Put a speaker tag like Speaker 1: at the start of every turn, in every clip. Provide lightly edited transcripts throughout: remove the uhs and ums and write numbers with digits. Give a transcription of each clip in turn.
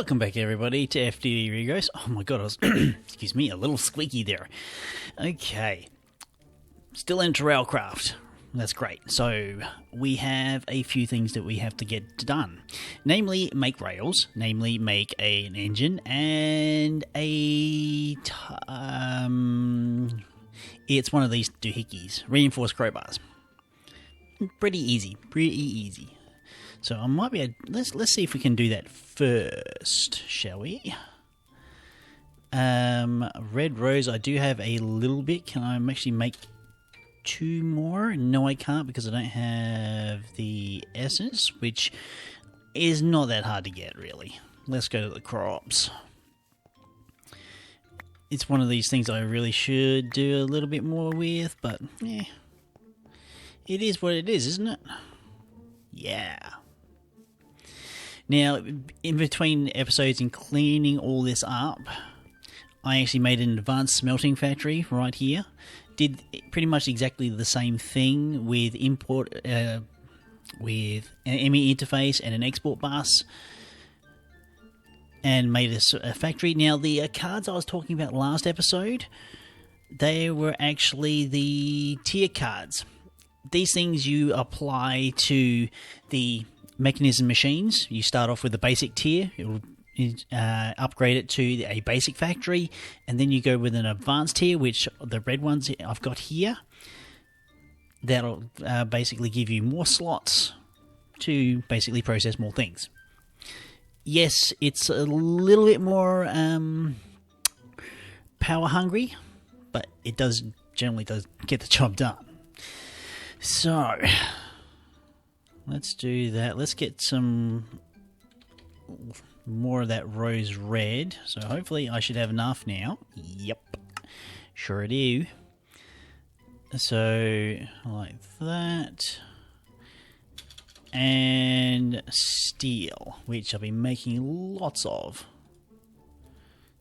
Speaker 1: Welcome back, everybody, to FTB Regrowth. Oh my god, I was, excuse me, a little squeaky there. Okay, still into Railcraft. That's great. So, we have a few things that we have to get done. Namely, make rails, namely, make an engine, and it's one of these doohickeys, reinforced crowbars. Pretty easy. So I might be let's see if we can do that first, shall we? Red rose, I do have a little bit. Can I actually make 2 more? No, I can't because I don't have the essence, which is not that hard to get, really. Let's go to the crops. It's one of these things I really should do a little bit more with, but yeah, it is what it is, isn't it? Yeah. Now, in between episodes and cleaning all this up, I actually made an advanced smelting factory right here. Did pretty much exactly the same thing with import, with an ME interface and an export bus, and made a factory. Now, the cards I was talking about last episode, they were actually the tier cards. These things you apply to the mechanism machines. You start off with a basic tier, it will upgrade it to a basic factory, and then you go with an advanced tier, which the red ones I've got here. That'll basically give you more slots to basically process more things. Yes, it's a little bit more power hungry, but it generally does get the job done. So let's do that. Let's get some more of that rose red. So hopefully I should have enough now. Yep, sure do. So like that. And steel, which I've been making lots of.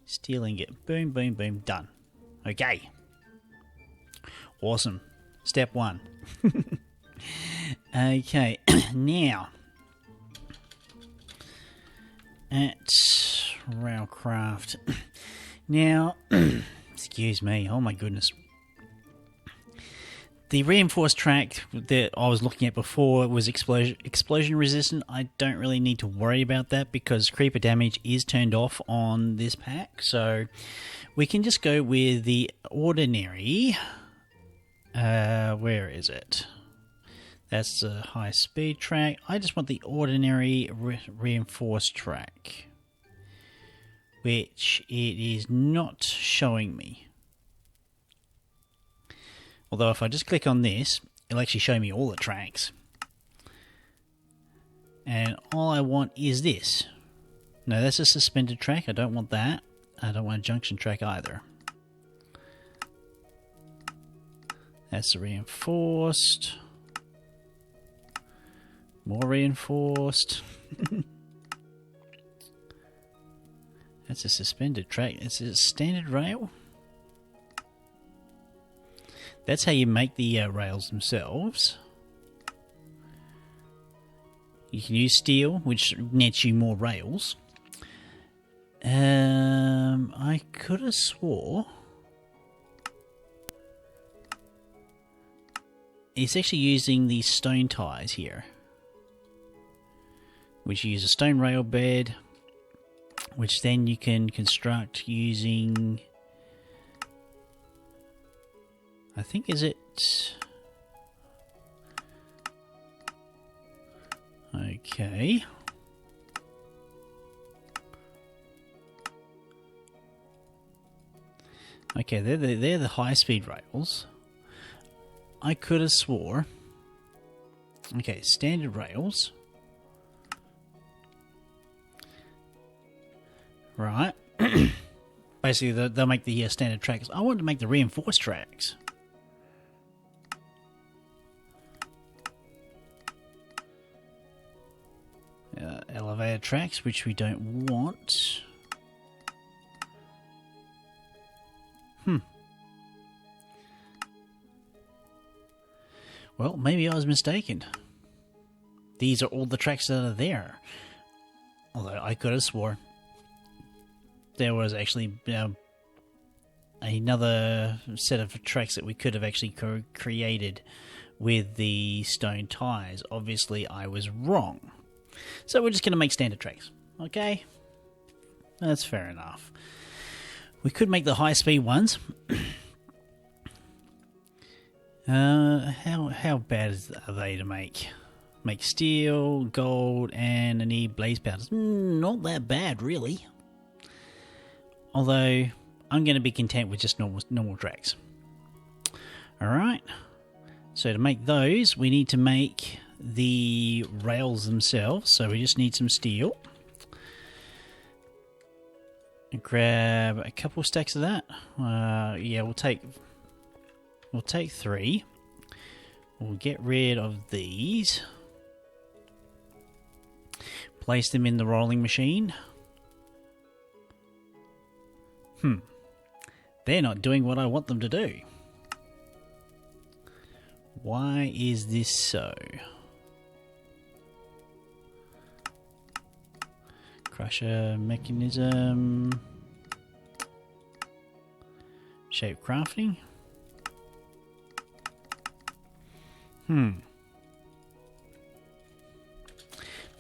Speaker 1: Steel ingot. Boom, boom, boom. Done. Okay. Awesome. Step 1. Okay, now at Railcraft. Now, excuse me, oh my goodness. The reinforced track that I was looking at before was explosion resistant. I don't really need to worry about that because creeper damage is turned off on this pack. So we can just go with the ordinary. Where is it? That's the high speed track. I just want the ordinary reinforced track, which it is not showing me. Although if I just click on this, it'll actually show me all the tracks. And all I want is this. No, that's a suspended track. I don't want that. I don't want a junction track either. That's the reinforced. More reinforced. That's a suspended track. It's a standard rail. That's how you make the rails themselves. You can use steel, which nets you more rails. I could have swore it's actually using these stone ties here, which use a stone rail bed, which then you can construct using, I think, is it? Okay. Okay, they're the high-speed rails. I could have swore. Okay, standard rails. Right. Basically, they'll make the standard tracks. I want to make the reinforced tracks. Elevator tracks, which we don't want. Well, maybe I was mistaken. These are all the tracks that are there. Although I could have swore. there was actually another set of tracks that we could have actually created with the stone ties. Obviously, I was wrong. So we're just going to make standard tracks. Okay? That's fair enough. We could make the high-speed ones. How bad are they to make? Make steel, gold, and I need blaze powders. Not that bad, really. Although, I'm going to be content with just normal tracks. Alright. So to make those, we need to make the rails themselves. So we just need some steel. Grab a couple stacks of that. Yeah, we'll take 3. We'll get rid of these. Place them in the rolling machine. They're not doing what I want them to do. Why is this so? Crusher mechanism. Shape crafting.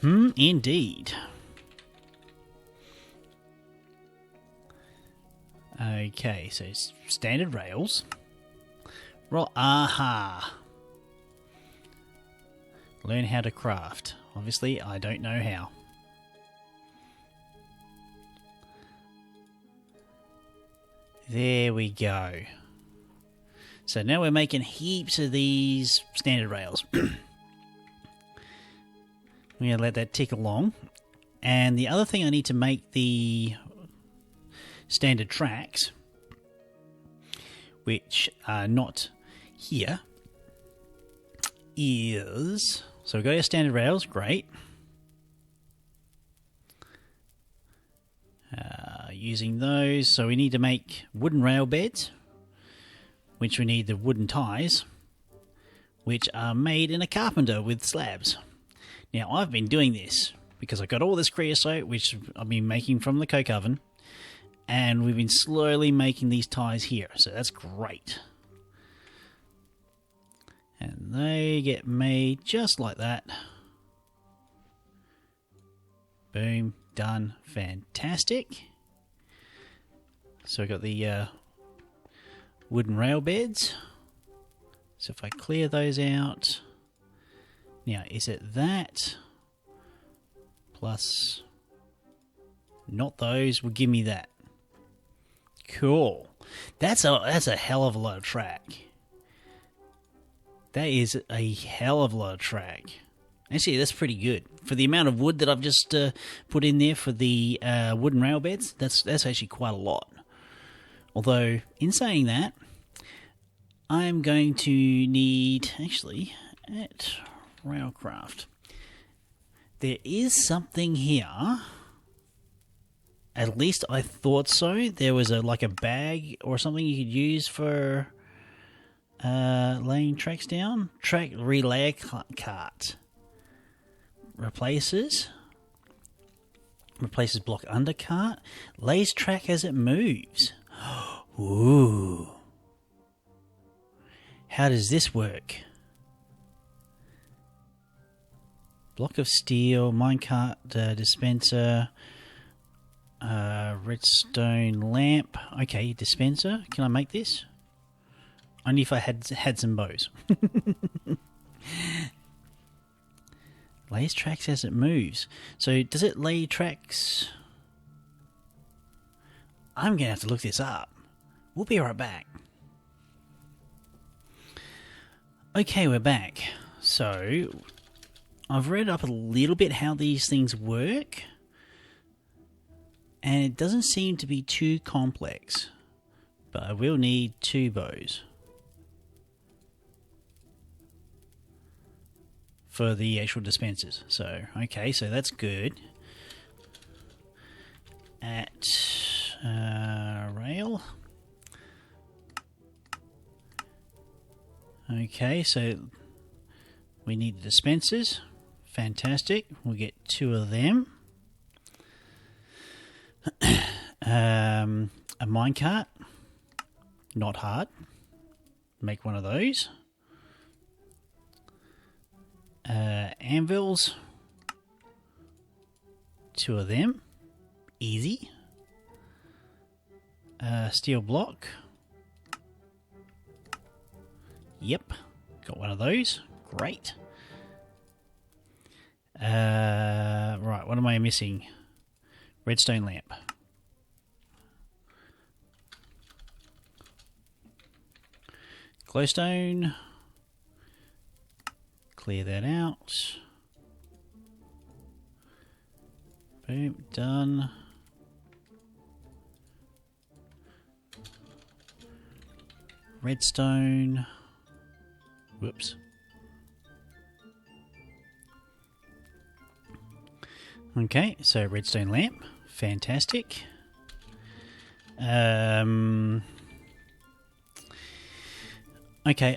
Speaker 1: Indeed. Okay, so standard rails. Aha! Learn how to craft. Obviously, I don't know how. There we go. So now we're making heaps of these standard rails. We're going to let that tick along. And the other thing I need to make the standard tracks, which are not here, is... So we've got our standard rails, great. Using those, so we need to make wooden rail beds, which we need the wooden ties, which are made in a carpenter with slabs. Now, I've been doing this because I got all this creosote, which I've been making from the coke oven, and we've been slowly making these ties here, so that's great. And they get made just like that. Boom, done, fantastic. So I've got the wooden rail beds. So if I clear those out... Now, is it that plus not those will give me that? Cool. That's a hell of a lot of track. That is a hell of a lot of track. Actually, that's pretty good. For the amount of wood that I've just put in there for the wooden rail beds, that's actually quite a lot. Although, in saying that, I'm going to need, actually, at Railcraft, there is something here. At least I thought so. There was like a bag or something you could use for laying tracks down. Track relay cart. Replaces block undercart. Lays track as it moves. Ooh. How does this work? Block of steel, minecart dispenser, redstone lamp. Okay, dispenser. Can I make this? Only if I had some bows. Lays tracks as it moves. So does it lay tracks? I'm going to have to look this up. We'll be right back. Okay, we're back. So I've read up a little bit how these things work. And it doesn't seem to be too complex. But I will need 2 bows for the actual dispensers. So, okay, so that's good. At rail. Okay, so we need the dispensers. Fantastic. We'll get 2 of them. A minecart. Not hard. Make one of those. Anvils. 2 of them. Easy. Steel block. Yep. Got one of those. Great. Right, what am I missing? Redstone lamp. Glowstone. Clear that out. Boom, done. Redstone. Whoops. Okay, so redstone lamp. Fantastic. Okay,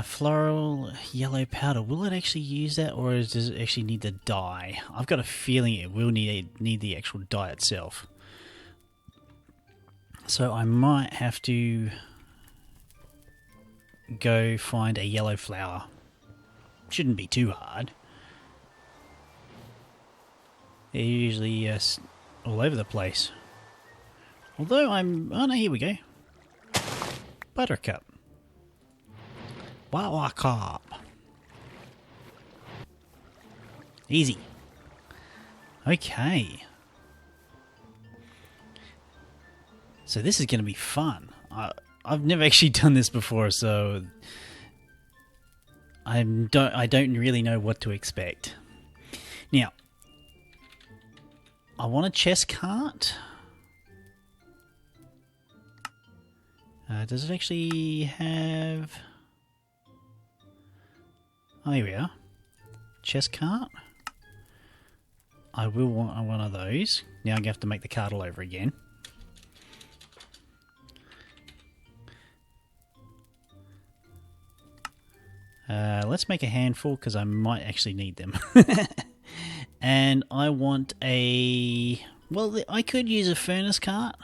Speaker 1: floral yellow powder. Will it actually use that, or does it actually need the dye? I've got a feeling it will need the actual dye itself. So I might have to go find a yellow flower. Shouldn't be too hard. They're usually all over the place. Although oh no, here we go. Buttercup. Buttercup. Easy. Okay. So this is going to be fun. I've never actually done this before, so I don't really know what to expect. Now, I want a chest cart. Does it actually have... Oh, here we are. Chest cart. I will want one of those. Now I'm going to have to make the cart all over again. Let's make a handful because I might actually need them. And I want a... Well, I could use a furnace cart.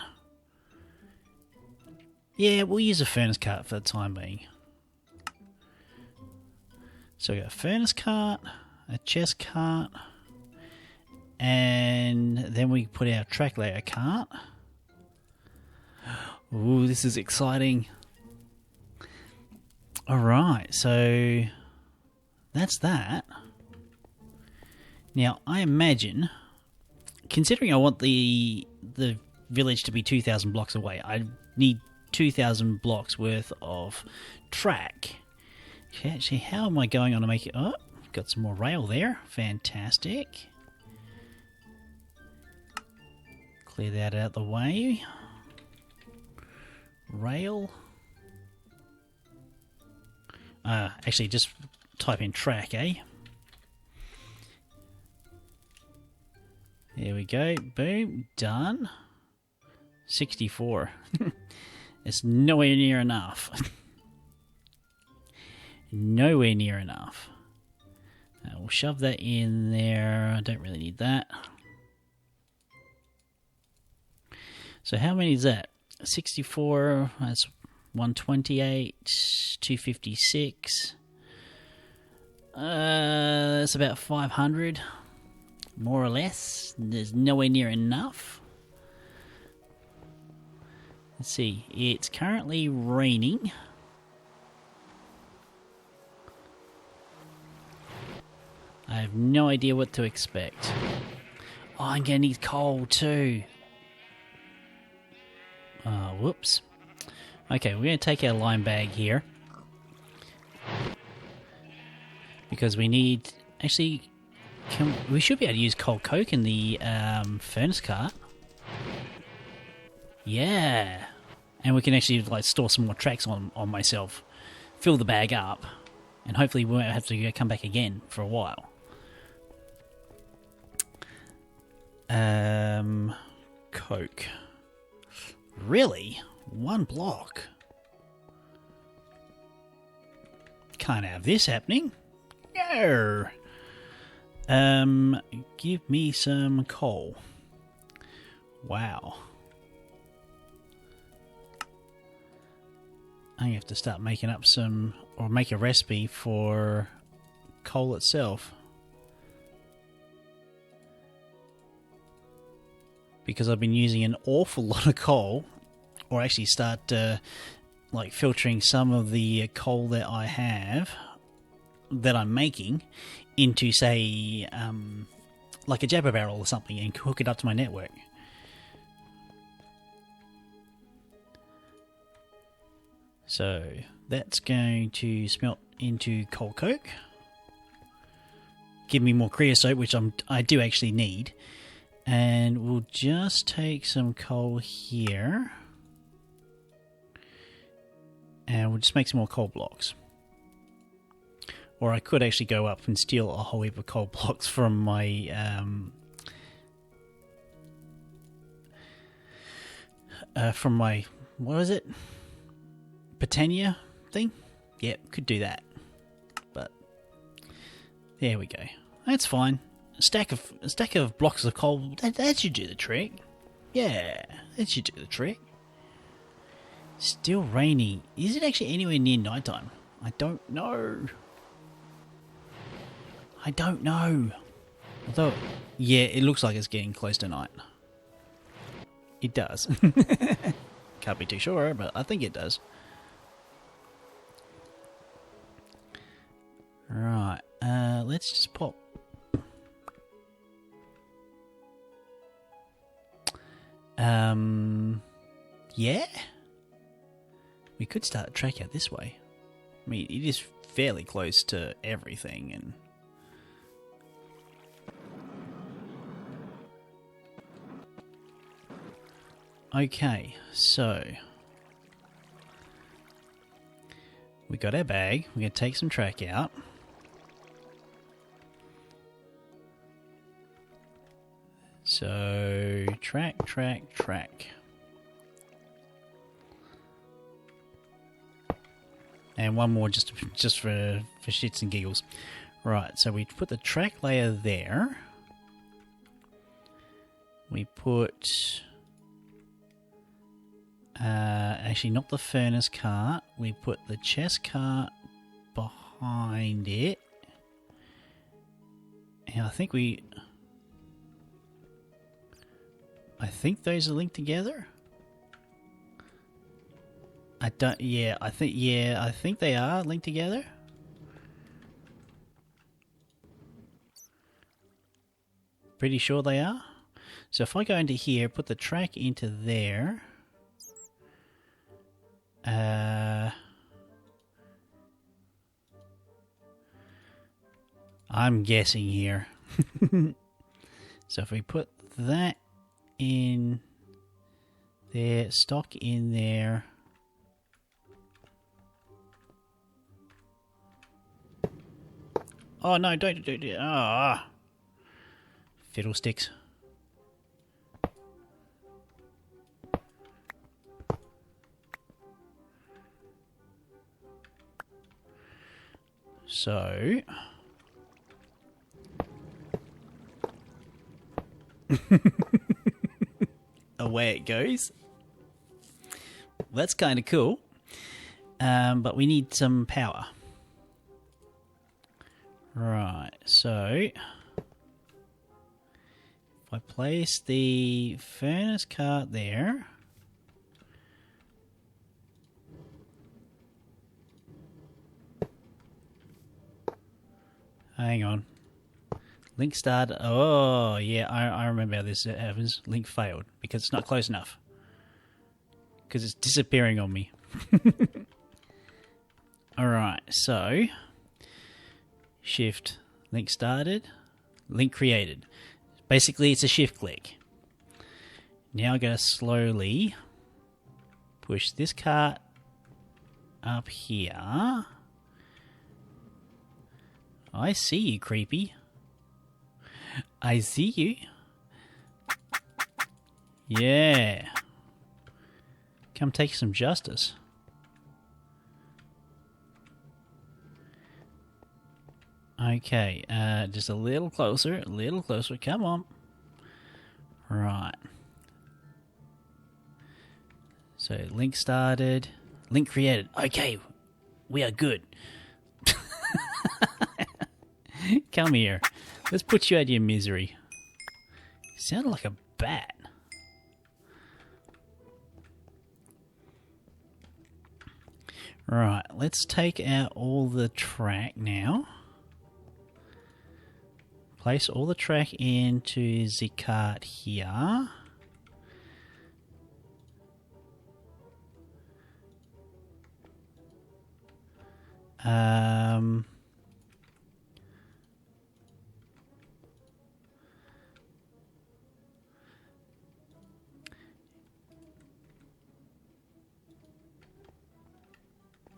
Speaker 1: Yeah, we'll use a furnace cart for the time being. So we got a furnace cart, a chest cart, and then we put our track layer cart. Ooh, this is exciting. Alright, so that's that. Now, I imagine, considering I want the village to be 2,000 blocks away, I need 2,000 blocks worth of track. Actually, how am I going on to make it? Oh, got some more rail there. Fantastic. Clear that out the way. Rail. Actually, just type in track, eh? There we go. Boom. Done. 64. It's nowhere near enough. Nowhere near enough. We'll shove that in there. I don't really need that. So how many is that? 64. That's 128. 256. That's about 500. More or less. There's nowhere near enough. Let's see. It's currently raining. I have no idea what to expect. Oh, I'm going to need coal too. Whoops. Okay, we're going to take our lime bag here. Because we need... Actually, we should be able to use coal coke in the furnace cart. Yeah. And we can actually like store some more tracks on myself. Fill the bag up. And hopefully we won't have to come back again for a while. Coke. Really? 1 block? Can't have this happening. No! Give me some coal. Wow. I have to start making up some, or make a recipe for coal itself. Because I've been using an awful lot of coal, or actually start like filtering some of the coal that I have, that I'm making, into say like a jabber barrel or something, and hook it up to my network. So that's going to smelt into coal coke, give me more creosote, which I do actually need. And we'll just take some coal here, and we'll just make some more coal blocks. Or I could actually go up and steal a whole heap of coal blocks from my what was it? Britannia thing? Yep, could do that. But there we go. That's fine. A stack of blocks of coal, that should do the trick. Yeah, that should do the trick. Still raining. Is it actually anywhere near nighttime? I don't know. Although, yeah, it looks like it's getting close to night. It does. Can't be too sure, but I think it does. Right, let's just pop. Yeah? We could start a trek out this way. I mean, it is fairly close to everything, and... Okay, so... we got our bag. We're going to take some track out. So, track. And one more just for shits and giggles. Right, so we put the track layer there. We put... actually, not the furnace cart. We put the chest cart behind it. And I think those are linked together. I think they are linked together. Pretty sure they are. So if I go into here, put the track into there. I'm guessing here. So if we put that in there, stock in there. Oh no, don't do it. Ah. Fiddlesticks. So away it goes. That's kind of cool. But we need some power. Right, so if I place the furnace cart there, hang on, link started. Oh yeah, I remember how this happens. Link failed because it's not close enough, because it's disappearing on me. Alright, so shift, link started, link created. Basically, it's a shift click. Now I'm going to slowly push this cart up here. I see you, creepy. I see you. Yeah. Come take some justice. Okay, just a little closer, come on. Right. So, link started, Link created. Okay, we are good. Come here. Let's put you out of your misery. You sounded like a bat. Right, let's take out all the track now. Place all the track into the cart here.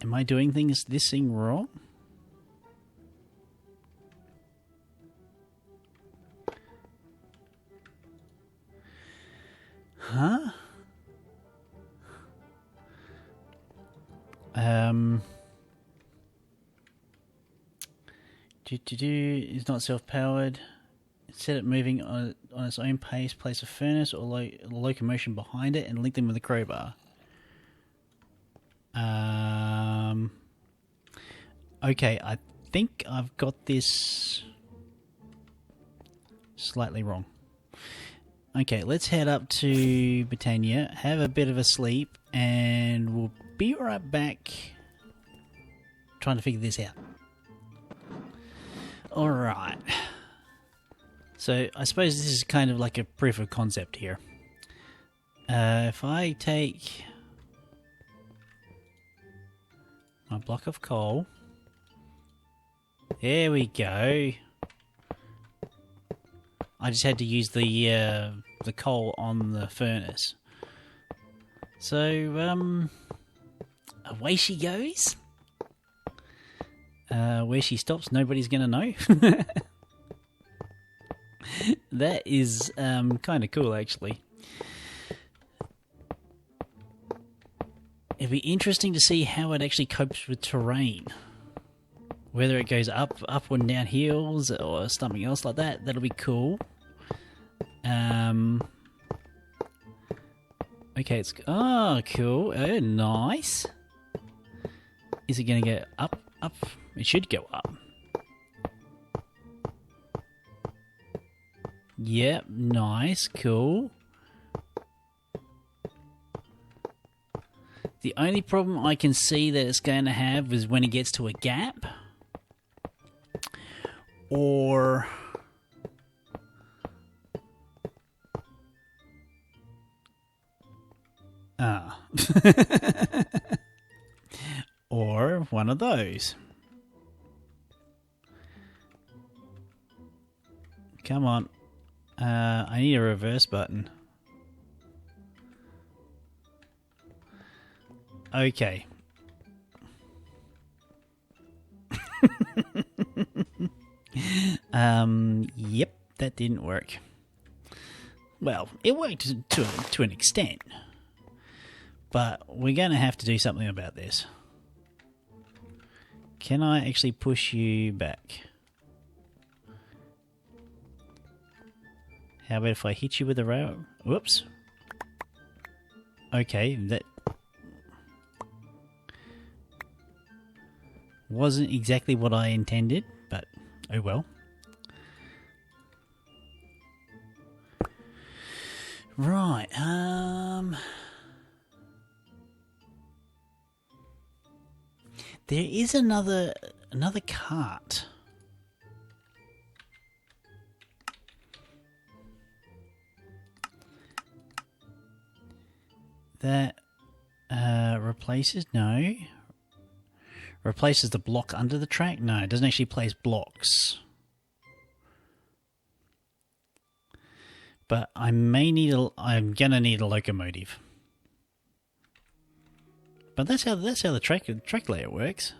Speaker 1: Am I doing this thing wrong? Huh? Is not self-powered. Set it moving on its own pace. Place a furnace or locomotion behind it and link them with a crowbar. Okay, I think I've got this slightly wrong. Okay, let's head up to Britannia, have a bit of a sleep, and we'll be right back trying to figure this out. Alright. So, I suppose this is kind of like a proof of concept here. If I take my block of coal, there we go. I just had to use the coal on the furnace. So, away she goes. Where she stops, nobody's going to know. That is kind of cool, actually. It'd be interesting to see how it actually copes with terrain. Whether it goes up and down hills or something else like that, that'll be cool. Okay, it's... Oh, cool. Oh, nice. Is it going to go up? Up? It should go up. Yep, nice, cool. The only problem I can see that it's going to have is when it gets to a gap. Or... or one of those. Come on. I need a reverse button. Okay. Yep, that didn't work. Well, it worked to an extent. But we're going to have to do something about this. Can I actually push you back? How about if I hit you with a rail? Whoops. Okay, that wasn't exactly what I intended, but oh well. Right, there is another cart. That replaces... No. Replaces the block under the track? No, it doesn't actually place blocks. But I'm gonna need a locomotive. But that's how the track layout works.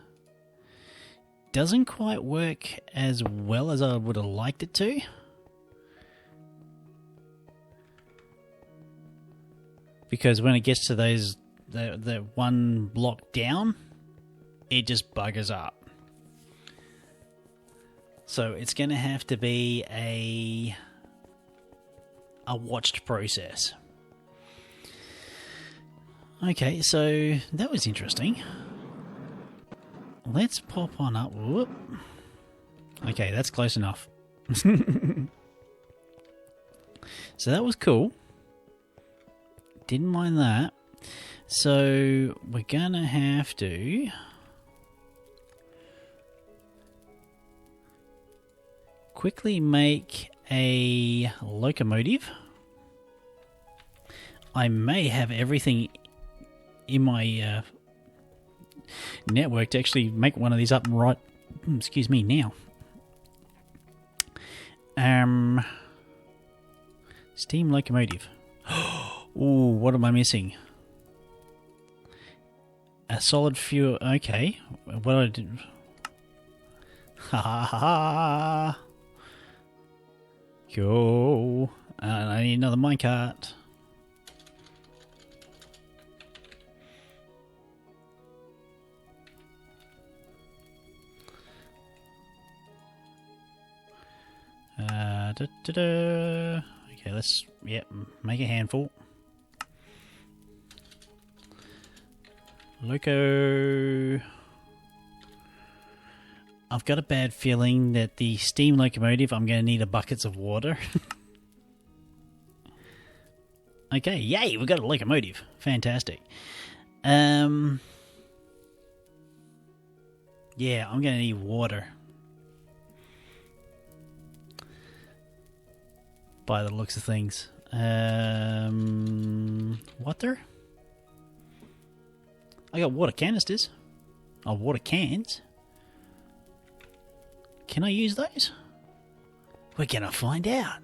Speaker 1: Doesn't quite work as well as I would have liked it to. Because when it gets to the one block down, it just buggers up. So it's going to have to be a watched process. Okay, so that was interesting. Let's pop on up. Whoop. Okay, that's close enough. So that was cool. Didn't mind that. So we're gonna have to quickly make a locomotive. I may have everything in my network to actually make one of these up right. Excuse me now. Steam locomotive. Ooh, what am I missing? A solid fuel. Okay, what I did. Ha ha ha. Go. I need another minecart. Okay, let's make a handful. Loco. I've got a bad feeling that the steam locomotive, I'm going to need a buckets of water. Okay, yay, we got a locomotive. Fantastic. Yeah, I'm going to need water. By the looks of things. Water? I got water canisters. Oh, water cans. Can I use those? We're gonna find out.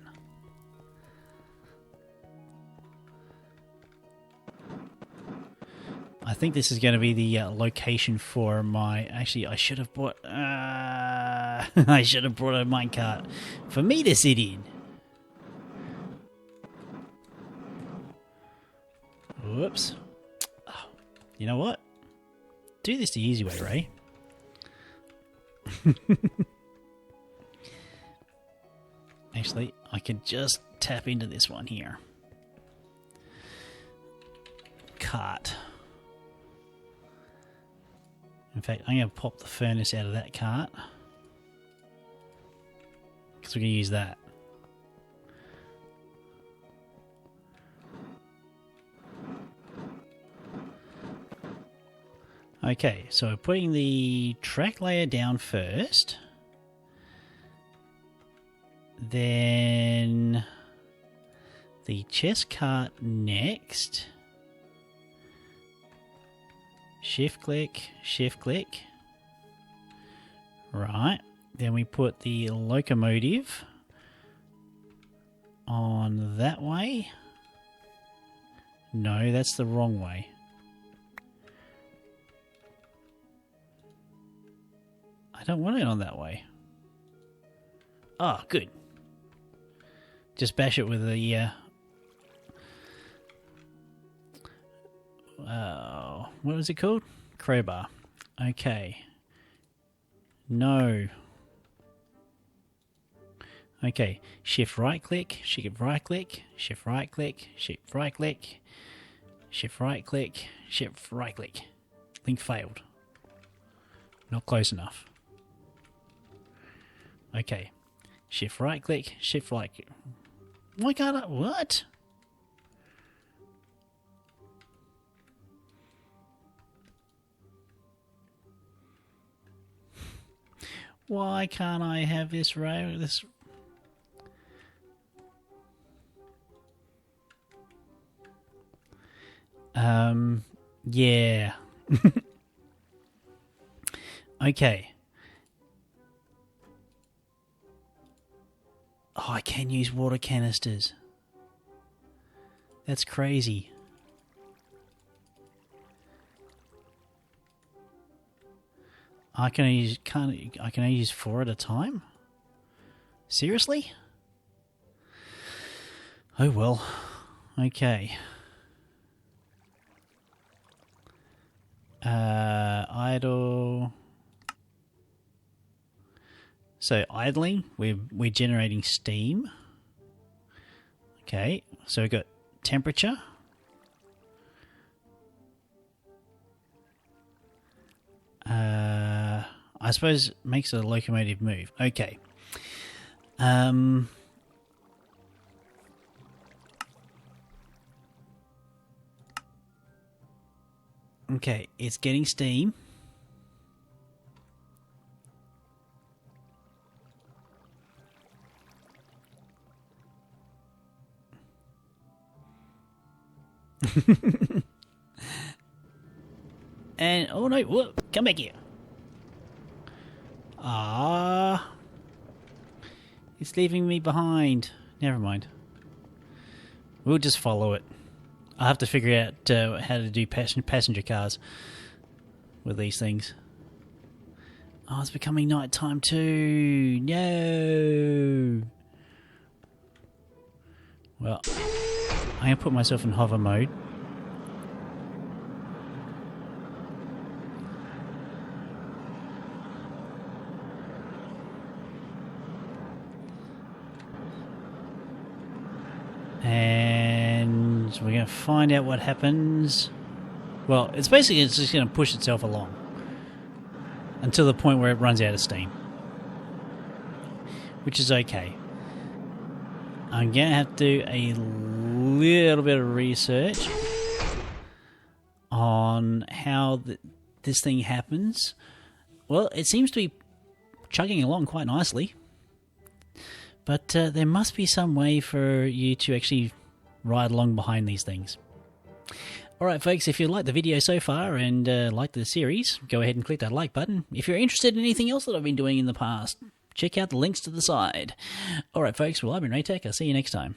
Speaker 1: I think this is going to be the location for my... Actually, I should have bought... I should have brought a minecart for me to sit in. Whoops. Oh, you know what? Do this the easy way, Ray. Actually, I could just tap into this one here. Cart. In fact, I'm going to pop the furnace out of that cart. Because we're going to use that. Okay, so we're putting the track layer down first. Then the chest cart next. Shift click, shift click. Right. Then we put the locomotive on that way. No, that's the wrong way. I don't want it on that way. Oh, good. Just bash it with the what was it called? Crowbar. Okay. No. Okay. Shift right click, shift right click, shift right click, shift right click, shift right click, shift right click. Link failed. Not close enough. Okay. Shift right click, shift right click. Why can't I? What? Why can't I have this rail? This. Yeah. Okay. Oh, I can use water canisters. That's crazy. I can only use 4 at a time? Seriously? Oh well. Okay. Idle. So idling, we're generating steam. Okay, so we've got temperature. I suppose it makes a locomotive move. Okay. Okay, it's getting steam. And, oh no, whoa, come back here. Ah, it's leaving me behind. Never mind. We'll just follow it. I'll have to figure out how to do passenger cars with these things. Oh, it's becoming night time too. No. Well, I'm going to put myself in hover mode. And we're going to find out what happens. Well, it's just going to push itself along until the point where it runs out of steam, which is okay. I'm going to have to do a little bit of research on how this thing happens. Well, it seems to be chugging along quite nicely. But there must be some way for you to actually ride along behind these things. Alright folks, if you liked the video so far and liked the series, go ahead and click that like button. If you're interested in anything else that I've been doing in the past, check out the links to the side. Alright folks, well I've been Raetac, I'll see you next time.